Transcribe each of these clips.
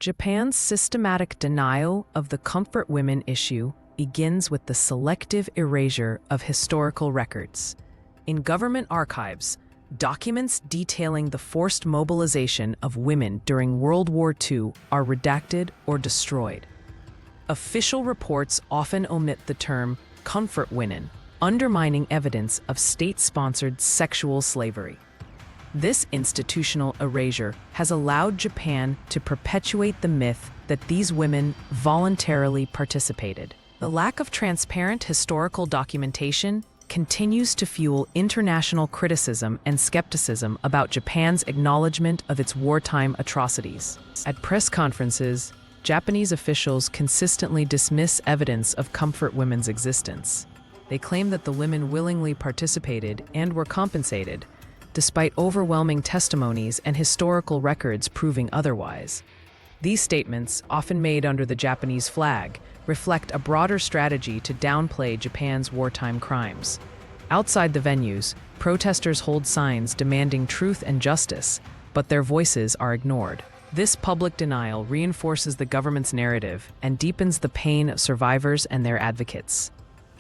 Japan's systematic denial of the comfort women issue begins with the selective erasure of historical records. In government archives, documents detailing the forced mobilization of women during World War II are redacted or destroyed. Official reports often omit the term comfort women, undermining evidence of state-sponsored sexual slavery. This institutional erasure has allowed Japan to perpetuate the myth that these women voluntarily participated. The lack of transparent historical documentation continues to fuel international criticism and skepticism about Japan's acknowledgement of its wartime atrocities. At press conferences, Japanese officials consistently dismiss evidence of comfort women's existence. They claim that the women willingly participated and were compensated, despite overwhelming testimonies and historical records proving otherwise. These statements, often made under the Japanese flag, reflect a broader strategy to downplay Japan's wartime crimes. Outside the venues, protesters hold signs demanding truth and justice, but their voices are ignored. This public denial reinforces the government's narrative and deepens the pain of survivors and their advocates.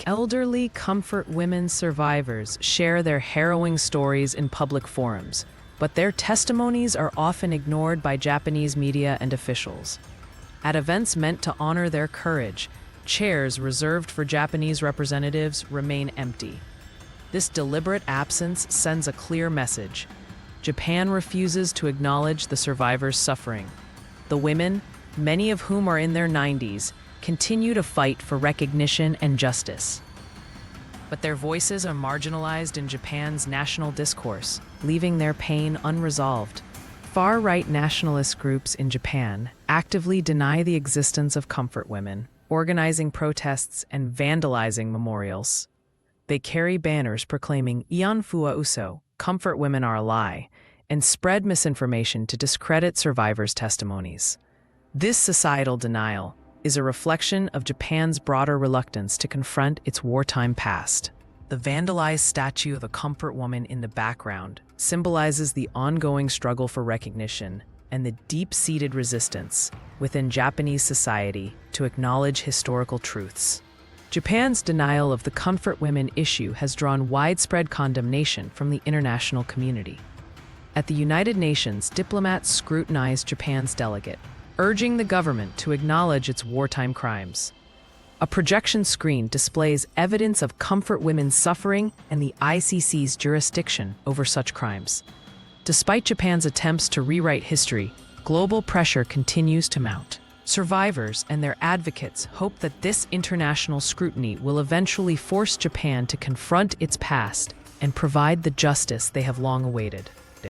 Elderly comfort women survivors share their harrowing stories in public forums, but their testimonies are often ignored by Japanese media and officials. At events meant to honor their courage, chairs reserved for Japanese representatives remain empty. This deliberate absence sends a clear message. Japan refuses to acknowledge the survivors' suffering. The women, many of whom are in their 90s, continue to fight for recognition and justice. But their voices are marginalized in Japan's national discourse, leaving their pain unresolved. Far-right nationalist groups in Japan actively deny the existence of comfort women, organizing protests and vandalizing memorials. They carry banners proclaiming "Ian Fua Uso," comfort women are a lie, and spread misinformation to discredit survivors' testimonies. This societal denial is a reflection of Japan's broader reluctance to confront its wartime past. The vandalized statue of a comfort woman in the background symbolizes the ongoing struggle for recognition and the deep-seated resistance within Japanese society to acknowledge historical truths. Japan's denial of the comfort women issue has drawn widespread condemnation from the international community. At the United Nations, diplomats scrutinized Japan's delegate, urging the government to acknowledge its wartime crimes. A projection screen displays evidence of comfort women's suffering and the ICC's jurisdiction over such crimes. Despite Japan's attempts to rewrite history, global pressure continues to mount. Survivors and their advocates hope that this international scrutiny will eventually force Japan to confront its past and provide the justice they have long awaited.